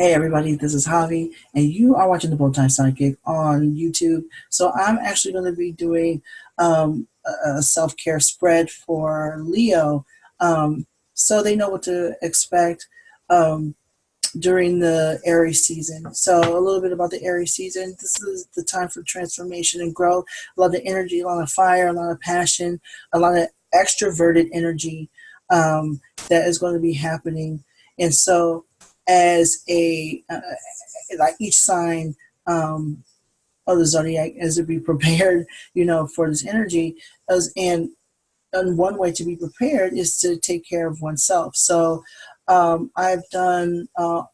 Hey everybody, this is Javi, and you are watching the Bowtie Sidekick on YouTube. So I'm actually going to be doing a self-care spread for Leo, so they know what to expect um, during the Aries season. So a little bit about the Aries season. This is the time for transformation and growth. A lot of energy, a lot of fire, a lot of passion, a lot of extroverted energy that is going to be happening. And so as a like each sign of the zodiac as to be prepared, for this energy, and one way to be prepared is to take care of oneself. So I've done up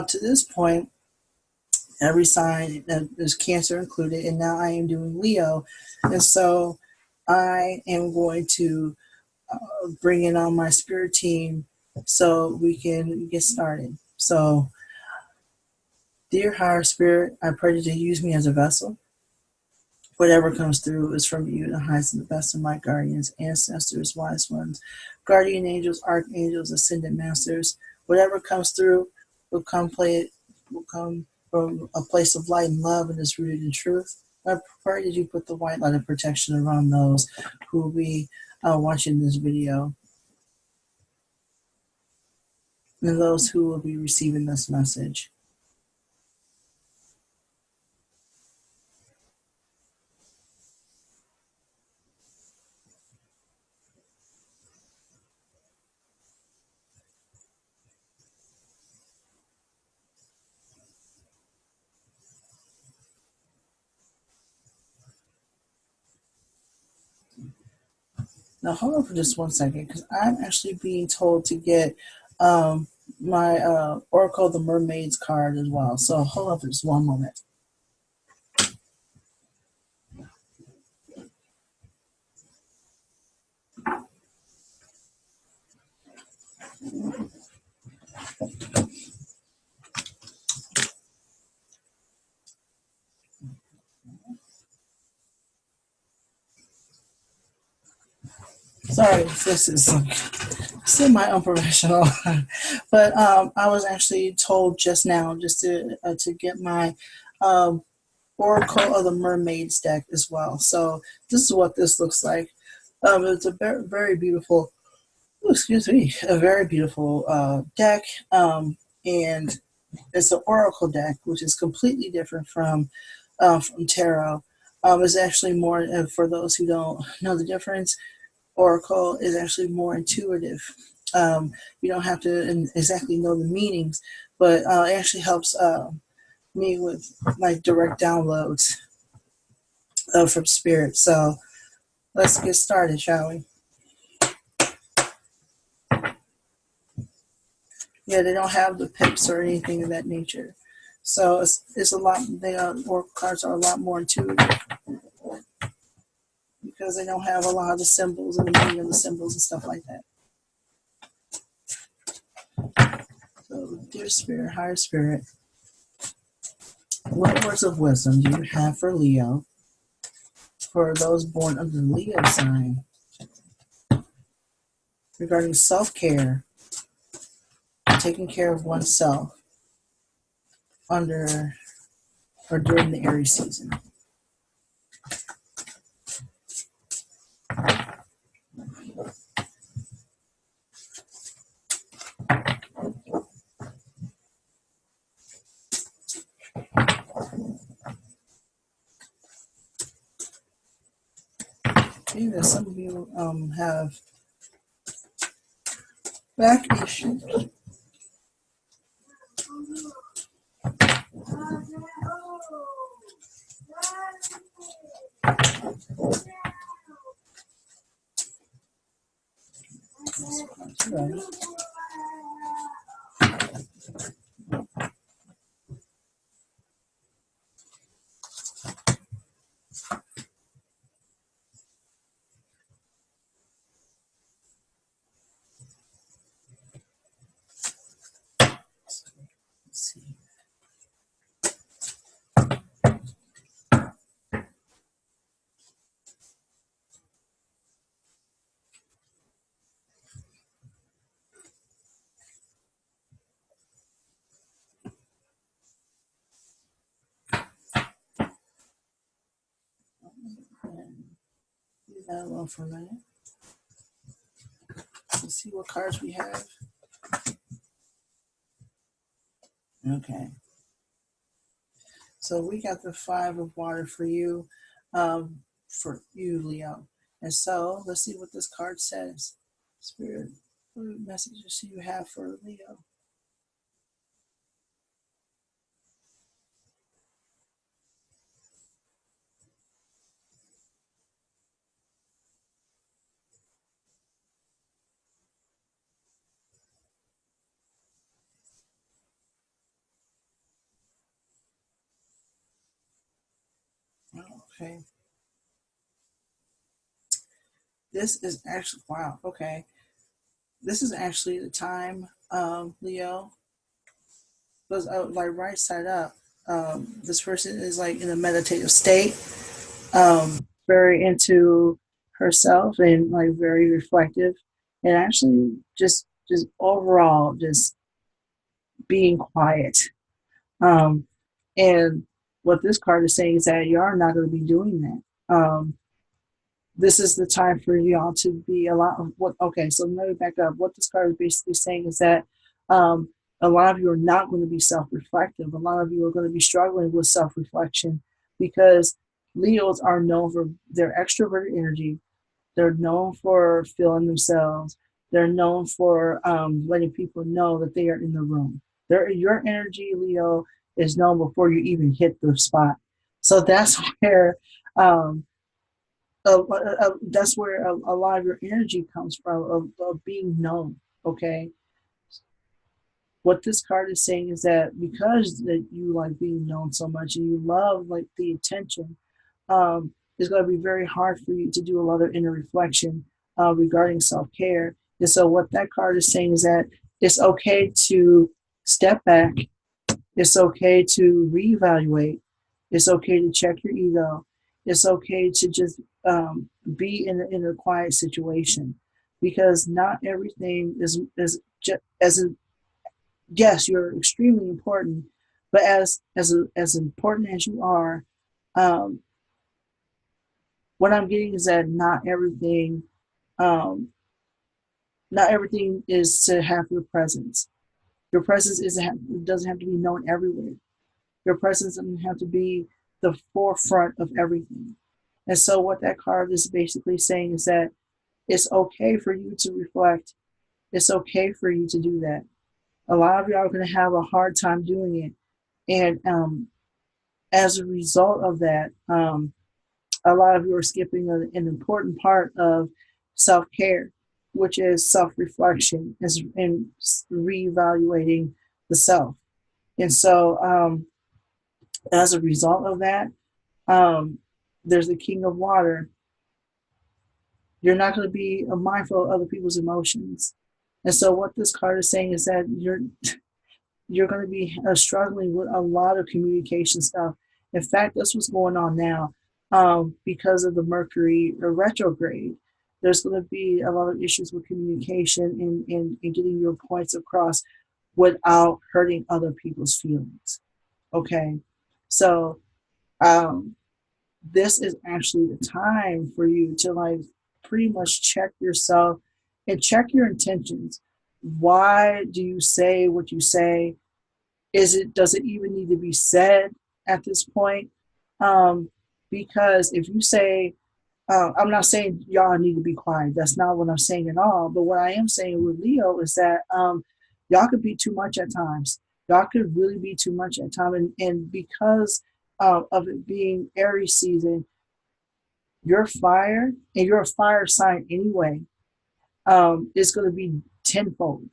to this point every sign. There's Cancer included, and now I am doing Leo, and so I am going to bring in on my spirit team so we can get started. So, dear higher spirit, I pray that you use me as a vessel. Whatever comes through is from you, the highest and the best of my guardians, ancestors, wise ones, guardian angels, archangels, ascended masters. Whatever comes through will come from a place of light and love and is rooted in truth. I pray that you put the white light of protection around those who will be watching this video and those who will be receiving this message. Now, hold on for just 1 second, because I'm actually being told to get my Oracle of the Mermaids card as well. So hold on for just one moment. Sorry, this is semi-unprofessional, but I was actually told just now just to get my um, Oracle of the Mermaids deck as well. So this is what this looks like. It's a very, very beautiful, excuse me, a very beautiful deck, and it's an Oracle deck, which is completely different from tarot. It's actually more for those who don't know the difference. Oracle is actually more intuitive. You don't have to exactly know the meanings, but it actually helps me with like direct downloads from spirit. So let's get started, shall we? Yeah, they don't have the pips or anything of that nature. So it's a lot. Oracle cards are a lot more intuitive because they don't have a lot of the symbols and the meaning of the symbols and stuff like that. So, dear spirit, higher spirit, what words of wisdom do you have for Leo, for those born under the Leo sign, regarding self-care, taking care of oneself under or during the Aries season? Maybe some of you have back issues. Right. Let's see. Leave that alone for a minute. Let's see what cards we have. Okay. So we got the five of water for you, Leo. And so let's see what this card says. Spirit, what messages do you have for Leo? Oh, okay. This is actually, wow, okay. This is actually the time, Leo, because like right side up, this person is like in a meditative state, very into herself and like very reflective, and actually just overall just being quiet. Um, and what this card is saying is that you are not going to be doing that. This is the time for y'all to be a lot of what. Okay, so let me back up. What this card is basically saying is that um, a lot of you are not going to be self-reflective. A lot of you are going to be struggling with self-reflection because Leos are known for their extroverted energy. They're known for feeling themselves. They're known for letting people know that they are in the room. Your energy, Leo, is known before you even hit the spot. So that's where um, a lot of your energy comes from of being known. Okay, what this card is saying is that because that you like being known so much and you love like the attention, it's going to be very hard for you to do a lot of inner reflection regarding self-care. And so what that card is saying is that it's okay to step back. It's okay to reevaluate. It's okay to check your ego. It's okay to just be in a quiet situation because not everything is just as a, yes, you're extremely important, but as important as you are, um, what I'm getting is that um, not everything is to have your presence. Your presence doesn't have to be known everywhere. Your presence doesn't have to be the forefront of everything. And so, what that card is basically saying is that it's okay for you to reflect. It's okay for you to do that. A lot of y'all are going to have a hard time doing it. And as a result of that, a lot of you are skipping an important part of self care, which is self reflection and reevaluating the self. And so, as a result of that, um, there's the king of water. You're not going to be mindful of other people's emotions. And so, what this card is saying is that you're going to be struggling with a lot of communication stuff. In fact, that's what's going on now because of the Mercury retrograde. There's going to be a lot of issues with communication and getting your points across without hurting other people's feelings. Okay. So, um, this is actually the time for you to like pretty much check yourself and check your intentions. Why do you say what you say? Does it even need to be said at this point? Um, because if you say, I'm not saying y'all need to be quiet. That's not what I'm saying at all. But what I am saying with Leo is that y'all could be too much at times. Y'all could really be too much at times, and because of it being Aries season, you're fire and you're a fire sign anyway. It's going to be tenfold.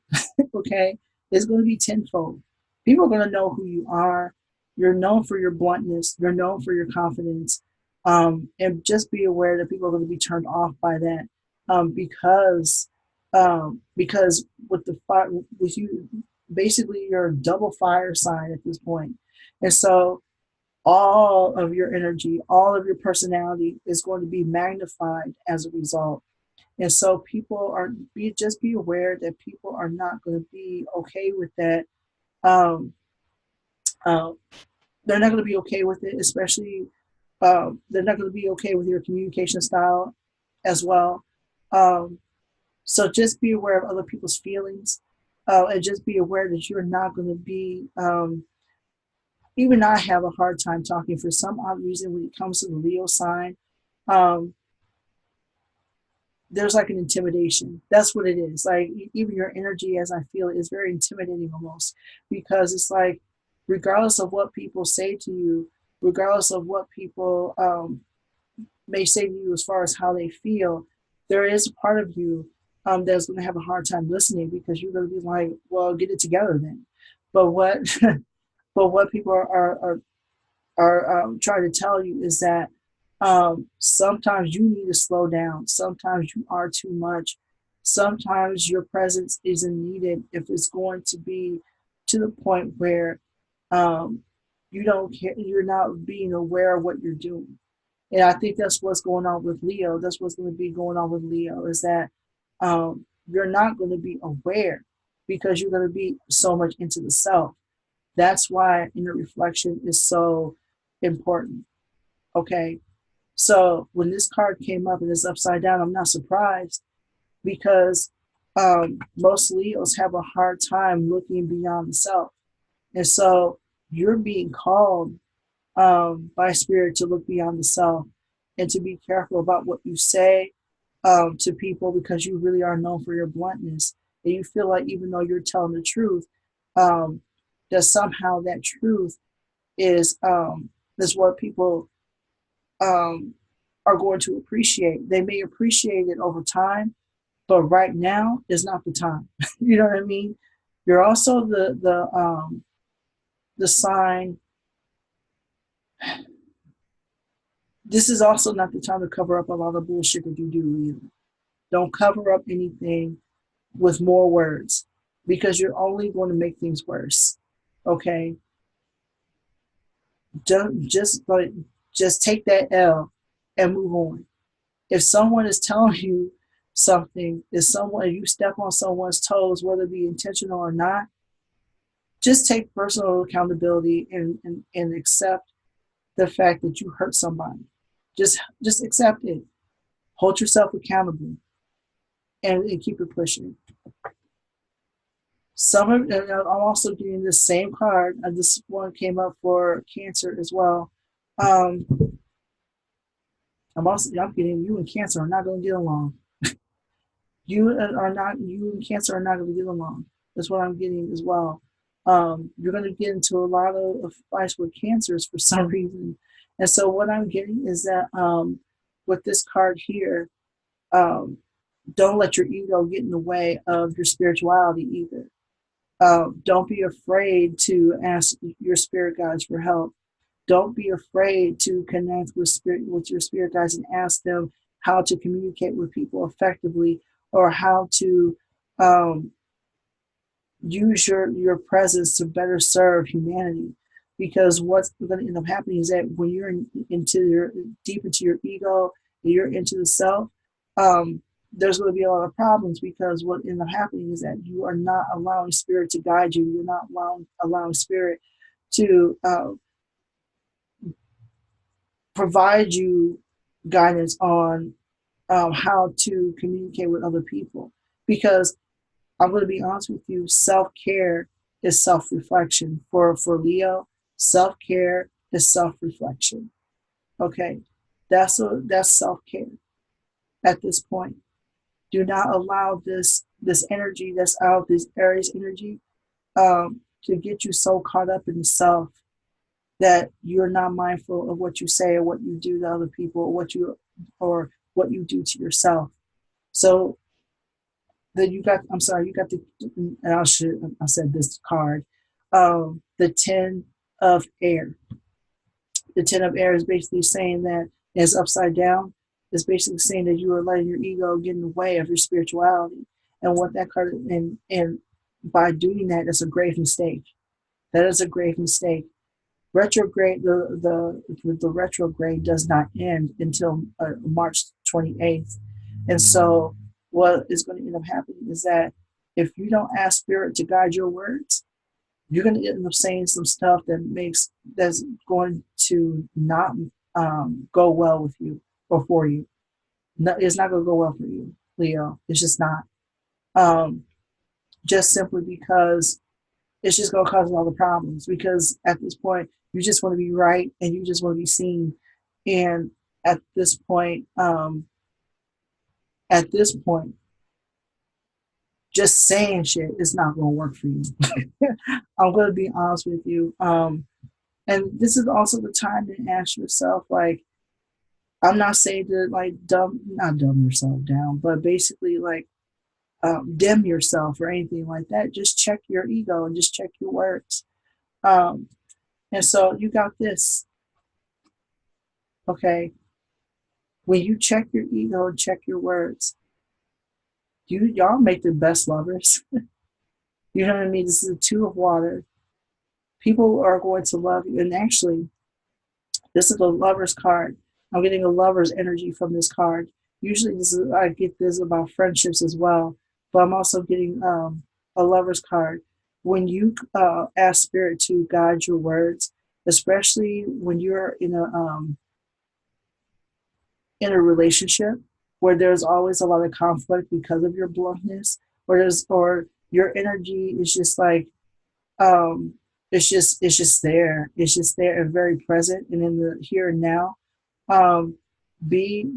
Okay, it's going to be tenfold. People are going to know who you are. You're known for your bluntness. You're known for your confidence. And just be aware that people are going to be turned off by that because with the fire with you, basically you're a double fire sign at this point, and so all of your energy, all of your personality is going to be magnified as a result. And so people are just be aware that people are not going to be okay with that. Um, uh, they're not going to be okay with it, especially they're not going to be okay with your communication style. as well. Um, so just be aware of other people's feelings, and just be aware that you're not going to be. Even I have a hard time talking for some odd reason when it comes to the Leo sign. Um, there's like an intimidation. That's what it is. Like even your energy, as I feel it, is very intimidating almost, because it's like, regardless of what people say to you, regardless of what people may say to you as far as how they feel, there is a part of you that's going to have a hard time listening, because you're going to be like, well, get it together then. But what, but what people are trying to tell you is that sometimes you need to slow down. Sometimes you are too much. Sometimes your presence isn't needed if it's going to be to the point where um, you don't care, you're not being aware of what you're doing. And I think that's what's going on with Leo. That's what's going to be going on with Leo, is that you're not going to be aware because you're going to be so much into the self. That's why inner reflection is so important. Okay. So when this card came up and it's upside down, I'm not surprised, because most Leos have a hard time looking beyond the self. And so you're being called by spirit to look beyond the self and to be careful about what you say to people, because you really are known for your bluntness. And you feel like even though you're telling the truth, um, that somehow that truth is what people um, are going to appreciate. They may appreciate it over time, but right now is not the time. You know what I mean? You're also the sign. This is also not the time to cover up a lot of bullshit that you do either. Don't cover up anything with more words, because you're only going to make things worse. Okay? Don't just take that L and move on. If someone is telling you something, if someone you step on someone's toes, whether it be intentional or not, just take personal accountability and accept the fact that you hurt somebody. Just accept it. Hold yourself accountable, and keep it pushing. And I'm also getting the same card. This one came up for Cancer as well. Um, I'm getting, you and Cancer are not going to get along. You and Cancer are not going to get along. That's what I'm getting as well. You're going to get into a lot of fights with Cancers for some reason. And so what I'm getting is that with this card here, um, don't let your ego get in the way of your spirituality either. Don't be afraid to ask your spirit guides for help. Don't be afraid to connect with your spirit guides and ask them how to communicate with people effectively, or how to um, use your presence to better serve humanity. Because what's going to end up happening is that when you're into your deep into your ego, and you're into the self, um, there's going to be a lot of problems, because what ends up happening is that you are not allowing spirit to guide you. You're not allowing spirit to provide you guidance on how to communicate with other people. Because I'm going to be honest with you, self-care is self-reflection. For Leo, self-care is self-reflection. Okay, that's self-care at this point. Do not allow this energy that's out, this Aries energy, to get you so caught up in the self that you're not mindful of what you say or what you do to other people, or what you do to yourself. So then I'm sorry, you got the, and I said this card, the 10 of air. The 10 of air is basically saying that it's upside down. It's basically saying that you are letting your ego get in the way of your spirituality. And what that card, and by doing that, it's a grave mistake. That is a grave mistake. Retrograde, the retrograde does not end until March 28th. And so what is going to end up happening is that if you don't ask spirit to guide your words, you're going to end up saying some stuff that's going to not go well with you or for you. No, it's not going to go well for you, Leo. It's just not. Um, just simply because it's just going to cause all the problems. Because at this point, you just want to be right and you just want to be seen. And at this point, at this point, just saying shit is not going to work for you. I'm going to be honest with you. And this is also the time to ask yourself, like, I'm not saying to like not dumb yourself down, but basically like dim yourself or anything like that. Just check your ego and just check your words. Um, and so you got this, okay? When you check your ego and check your words, y'all make the best lovers. You know what I mean? This is a two of water. People are going to love you, and actually, this is a lover's card. I'm getting a lover's energy from this card. Usually, I get this about friendships as well, but I'm also getting a lover's card. When you ask spirit to guide your words, especially when you're in a relationship where there's always a lot of conflict because of your bluntness, or your energy is just like um, it's just there and very present and in the here and now. um, B,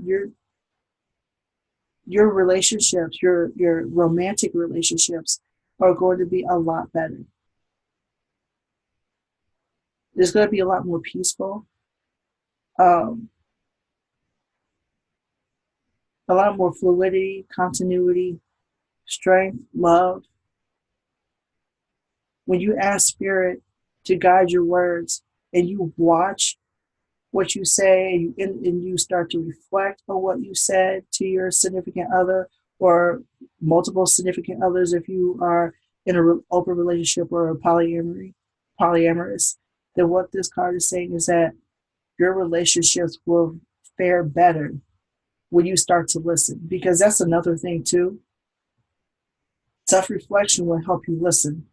your relationships, your romantic relationships are going to be a lot better. It's going to be a lot more peaceful, um, a lot more fluidity, continuity, strength, love. When you ask spirit to guide your words and you watch what you say and you start to reflect on what you said to your significant other or multiple significant others if you are in an open relationship or a polyamorous, then what this card is saying is that your relationships will fare better when you start to listen, because that's another thing too. Self reflection will help you listen.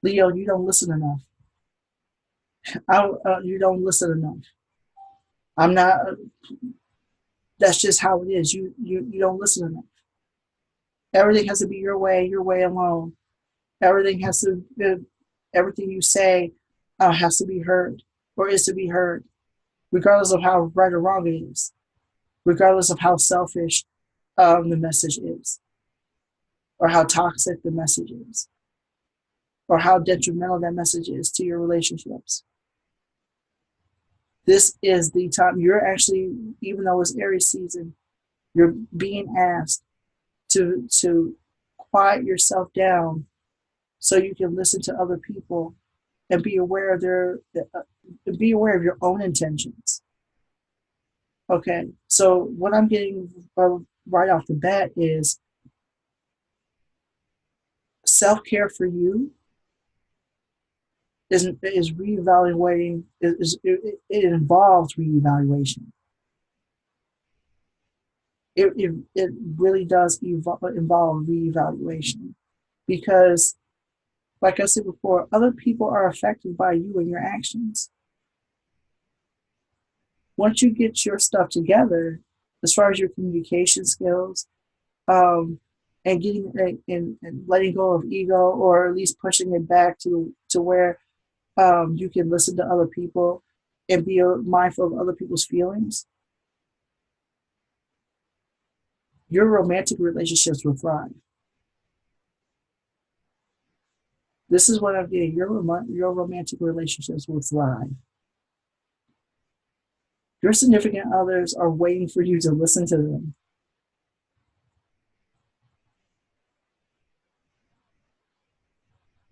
Leo, you don't listen enough. You don't listen enough. I'm not. That's just how it is. You don't listen enough. Everything has to be your way alone. Everything has to. Everything you say has to be heard or is to be heard, regardless of how right or wrong it is, regardless of how selfish the message is, or how toxic the message is, or how detrimental that message is to your relationships. This is the time you're actually, even though it's Aries season, you're being asked to quiet yourself down so you can listen to other people and be aware of be aware of your own intentions. Okay, so what I'm getting right off the bat is self-care for you is reevaluating. It involves reevaluation. It really does involve reevaluation, because like I said before, other people are affected by you and your actions. Once you get your stuff together, as far as your communication skills, um, and getting and letting go of ego, or at least pushing it back to where you can listen to other people and be mindful of other people's feelings, your romantic relationships will thrive. This is what I'm getting. Your romantic relationships will thrive. Your significant others are waiting for you to listen to them,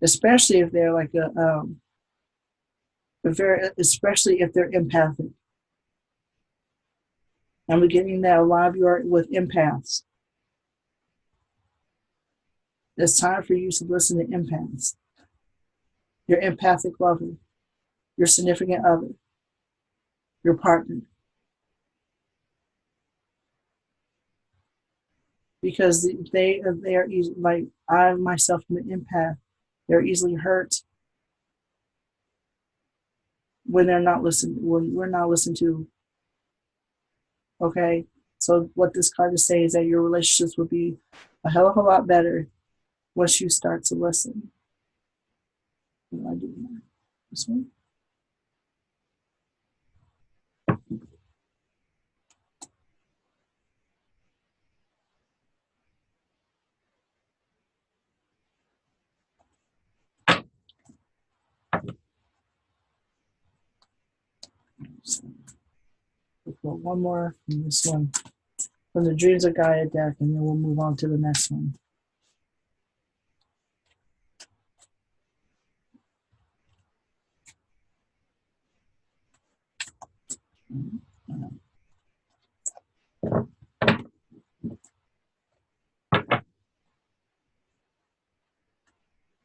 especially if they're like especially if they're empathic. I'm beginning that a lot of you are with empaths. It's time for you to listen to empaths, your empathic lover, your significant other, your partner, because they are easy. Like I myself am an empath. They're easily hurt when they're not listened. When we're not listened to. Okay, So what this card is saying is that your relationships will be a hell of a lot better once you start to listen. What do I do now? This one? So we'll put one more from this one. From the Dreams of Gaia deck, and then we'll move on to the next one.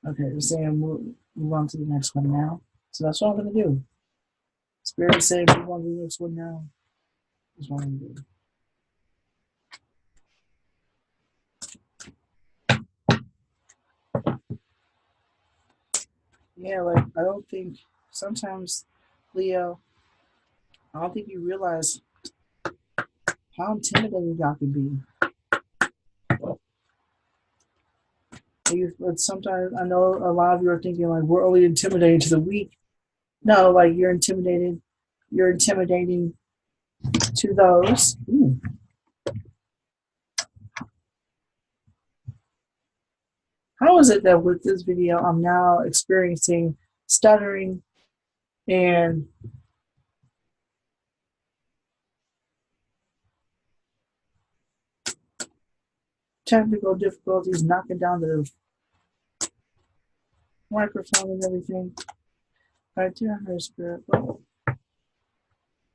Okay, we're saying move on to the next one now. So that's what I'm going to do. Spirit is saying move on to the next one now. That's what I'm going to do. Yeah, like, I don't think, sometimes, Leo, I don't think you realize how intimidating y'all can be. But sometimes, I know a lot of you are thinking, like, we're only intimidating to the weak. No, like, you're intimidating to those. Ooh. How is it that with this video, I'm now experiencing stuttering and technical difficulties, knocking down the microphone and everything? Right there, her spirit. Oh,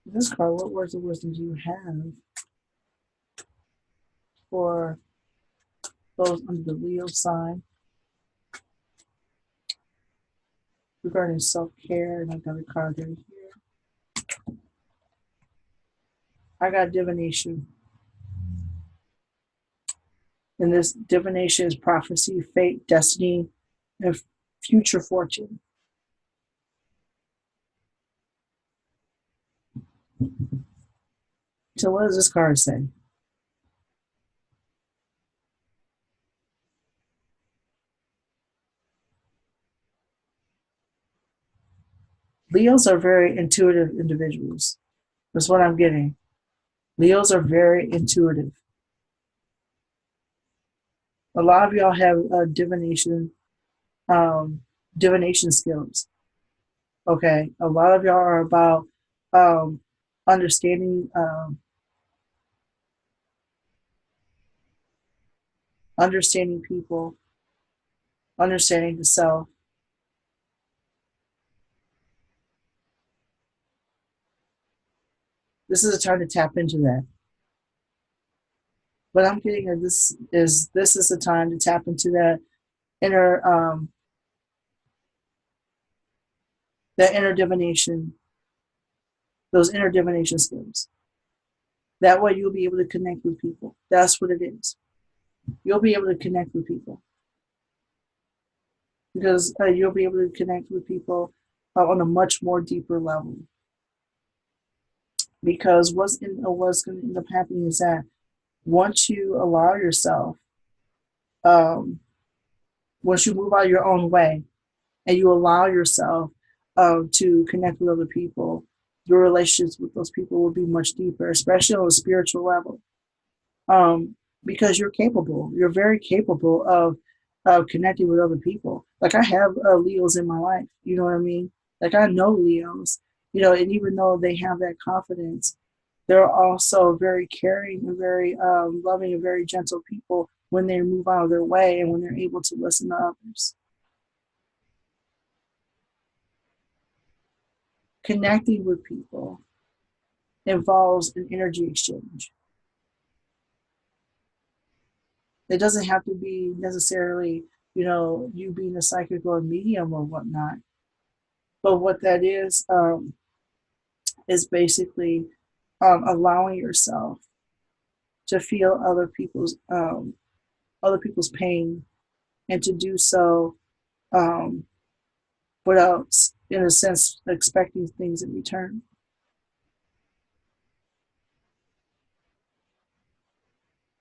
this card, what words of wisdom do you have for those under the Leo sign regarding self-care? And I got a card right here. I got divination. And this divination is prophecy, fate, destiny, and future fortune. So what does this card say? Leos are very intuitive individuals. That's what I'm getting. Leos are very intuitive. A lot of y'all have divination skills. Okay, a lot of y'all are about um, understanding understanding people, understanding the self. This is a time to tap into that. But I'm getting that this is a time to tap into inner that inner divination, those inner divination skills. That way you'll be able to connect with people. That's what it is. You'll be able to connect with people because you'll be able to connect with people on a much more deeper level. Because what's going to end up happening is that once you allow yourself, um, once you move out of your own way, and you allow yourself to connect with other people, your relationships with those people will be much deeper, especially on a spiritual level. Because you're capable. You're very capable of connecting with other people. Like I have Leos in my life. You know what I mean? Like I know Leos. And even though they have that confidence, they're also very caring and very loving and very gentle people when they move out of their way and when they're able to listen to others. Connecting with people involves an energy exchange. It doesn't have to be necessarily, you being a psychic or a medium or whatnot. But what that is basically allowing yourself to feel other people's pain, and to do so um, without, in a sense, expecting things in return.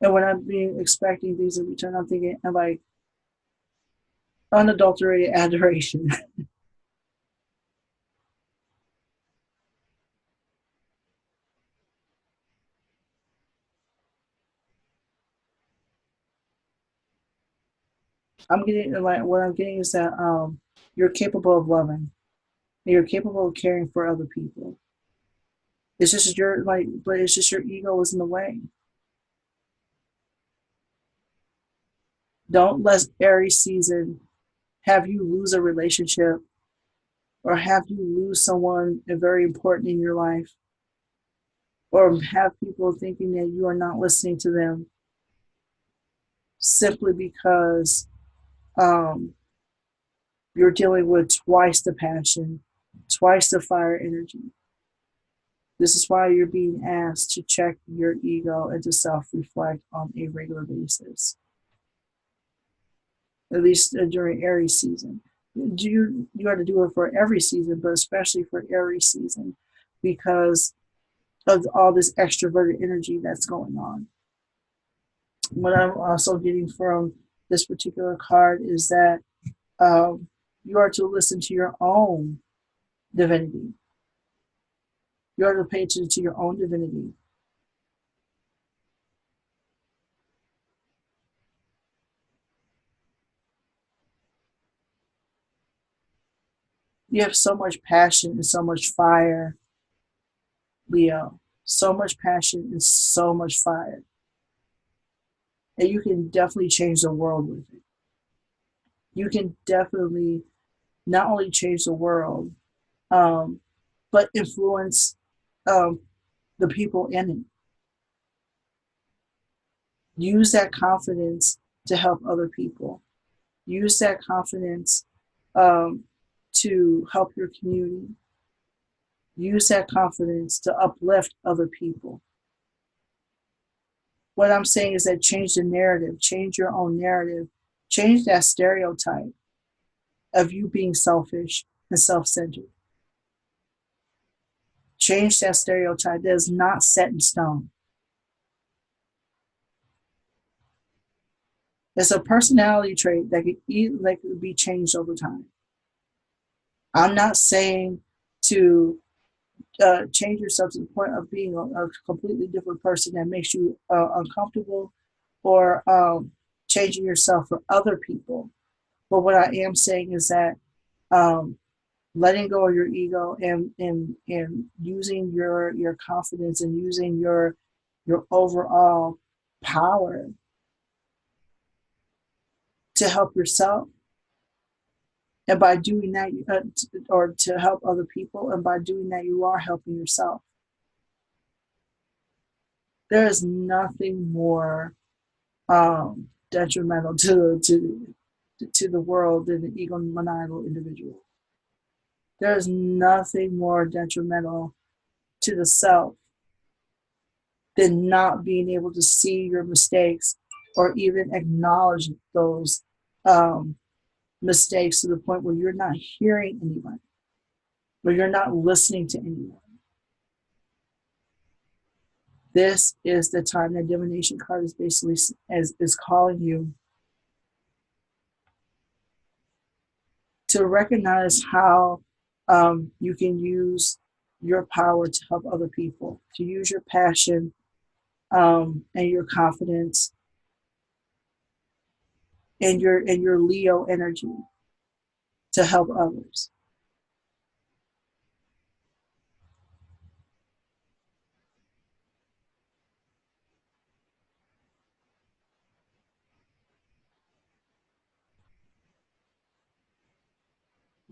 And when I'm being expecting things in return, I'm thinking I'm like unadulterated adoration. I'm getting like what I'm getting is that you're capable of loving. You're capable of caring for other people. It's just your like, but it's just your ego is in the way. Don't let Aries season have you lose a relationship or have you lose someone very important in your life or have people thinking that you are not listening to them simply because um, you're dealing with twice the passion, twice the fire energy. This is why you're being asked to check your ego and to self reflect on a regular basis, at least during Aries season. You got to do it for every season, but especially for Aries season because of all this extroverted energy that's going on. What I'm also getting from this particular card is that um, you are to listen to your own divinity. You are to pay attention to your own divinity. You have so much passion and so much fire, Leo. So much passion and so much fire. And you can definitely change the world with it. You can definitely not only change the world, um, but influence um, the people in it. Use that confidence to help other people. Use that confidence um, to help your community. Use that confidence to uplift other people. What I'm saying is that change the narrative, change your own narrative, change that stereotype of you being selfish and self centered. Change that stereotype that is not set in stone. It's a personality trait that could be changed over time. I'm not saying to change yourself to the point of being a completely different person that makes you uncomfortable or changing yourself for other people. But what I am saying is that um, letting go of your ego and using your confidence and using your overall power to help yourself and by doing that or to help other people and by doing that you are helping yourself. There is nothing more detrimental to the world than an egomaniacal individual. There is nothing more detrimental to the self than not being able to see your mistakes or even acknowledge those um, mistakes to the point where you're not hearing anyone, where you're not listening to anyone. This is the time that divination card is basically is calling you to recognize how you can use your power to help other people, to use your passion and your confidence and your Leo energy to help others.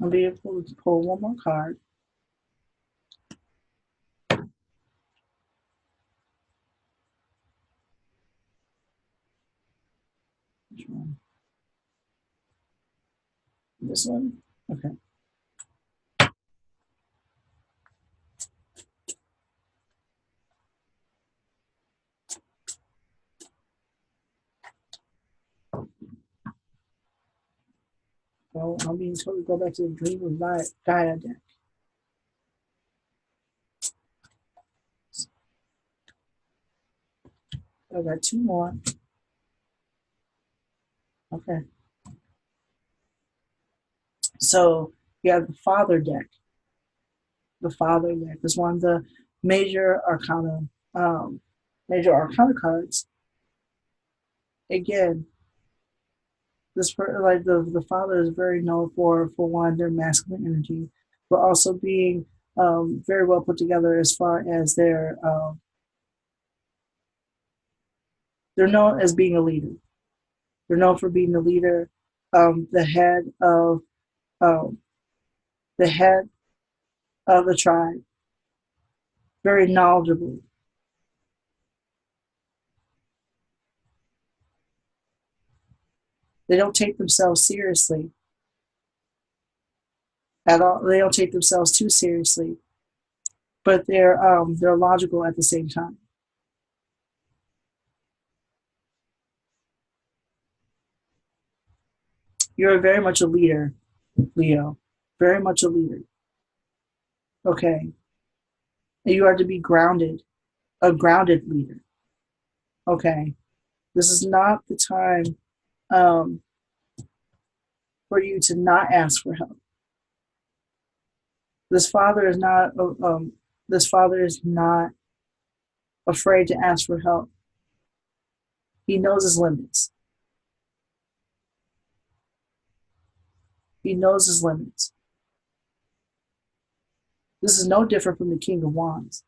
I'll be able to pull one more card. Which one? This one? Okay. So I'm being told to go back to the Dream of Gaia deck. I got two more. Okay. So you have the Father deck. The Father deck is one of the major arcana, um, major arcana cards. Again, like the Father is very known for one their masculine energy, but also being very well put together as far as they're known as being a leader. They're known for being the leader, the head of um, the head of the tribe, very knowledgeable. They don't take themselves seriously at all. They don't take themselves too seriously, but they're logical at the same time. You're very much a leader, Leo. Very much a leader. Okay, and you are to be grounded, a grounded leader. Okay, this is not the time um, for you to not ask for help. This father is not. This father is not afraid to ask for help. He knows his limits. He knows his limits. This is no different from the King of Wands.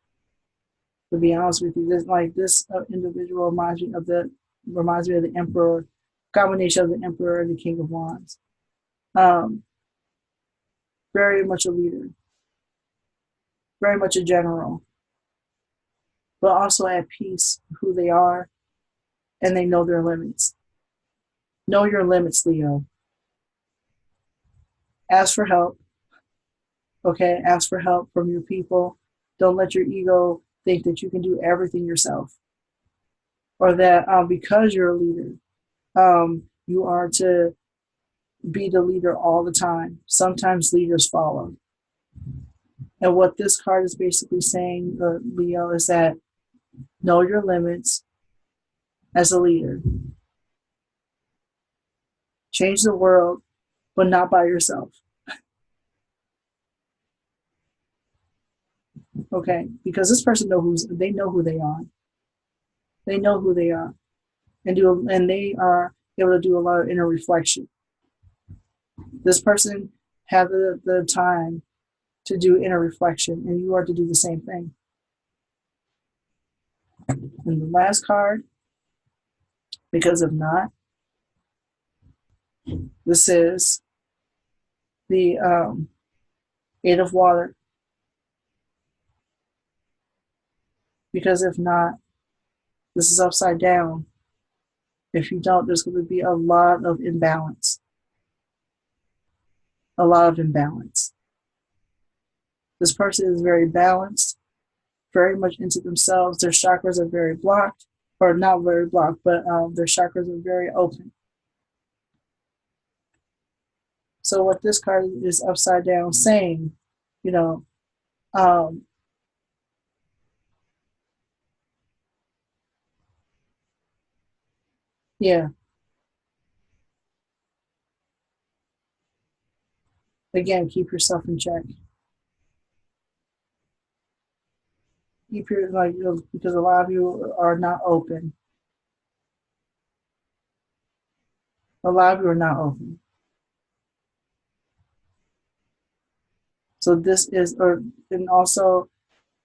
To be honest with you, this individual reminds me of the Emperor, combination of the Emperor and the King of Wands. Um, very much a leader, very much a general, but also at peace with who they are, and they know their limits. Know your limits, Leo. Ask for help. Okay, ask for help from your people. Don't let your ego think that you can do everything yourself, or that because you're a leader, you are to be the leader all the time. Sometimes leaders follow. And what this card is basically saying, Leo, is that know your limits as a leader. Change the world, but not by yourself. Okay, because this person they know who they are. They know who they are, and they are able to do a lot of inner reflection. This person had the time to do inner reflection, and you are to do the same thing. And the last card, because if not, this is the Eight of Water. Because if not, this is upside down. If you don't, there's going to be a lot of imbalance. A lot of imbalance. This person is very balanced, very much into themselves. Their chakras are very blocked, or not very blocked, but their chakras are very open. So what this card is upside down saying, you know, um, yeah, again, keep yourself in check. Keep your because a lot of you are not open. A lot of you are not open. So this is, or and also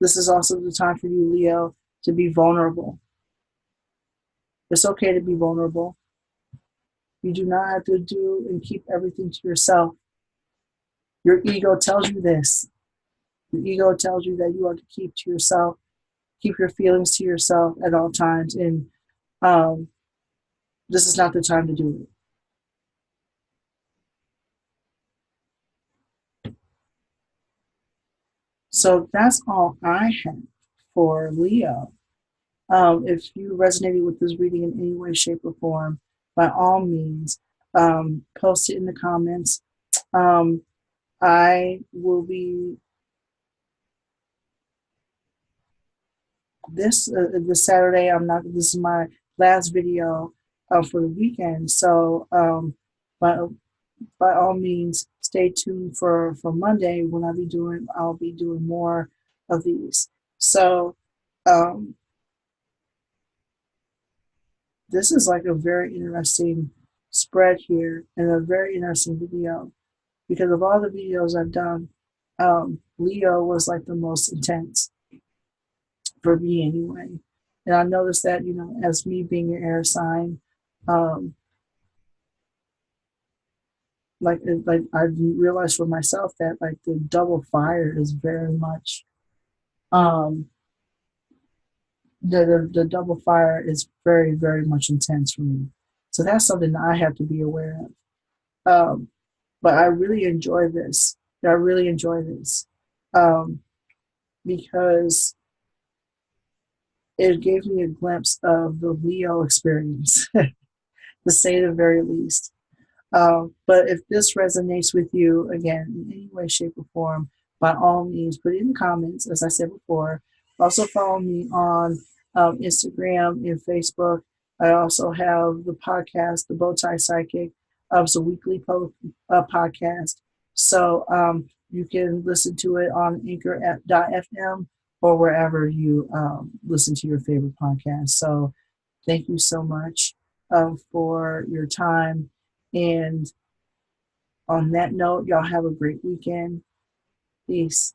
this is also the time for you, Leo, to be vulnerable. It's okay to be vulnerable. You do not have to do and keep everything to yourself. Your ego tells you this. Your ego tells you that you are to keep to yourself, keep your feelings to yourself at all times, and um, this is not the time to do it. So that's all I have for Leo. If you resonated with this reading in any way, shape, or form, by all means, post it in the comments. Um, I will be this Saturday, I'm not. This is my last video for the weekend. So, by by all means, stay tuned for Monday when I'll be doing more of these. So, um, this is like a very interesting spread here and a very interesting video because of all the videos I've done. Leo was like the most intense for me anyway. And I noticed that, as me being an air sign, um, like I realized for myself that like the double fire is very much um the double fire is very, very much intense for me. So that's something that I have to be aware of. But I really enjoy this. I really enjoy this. Um, because it gave me a glimpse of the Leo experience, to say the very least. But if this resonates with you, again, in any way, shape, or form, by all means, put it in the comments, as I said before. Also, follow me on Instagram and Facebook. I also have the podcast, The Bowtie Psychic. It's a weekly podcast. So you can listen to it on Anchor.fm or wherever you listen to your favorite podcast. So thank you so much for your time. And on that note, y'all have a great weekend. Peace.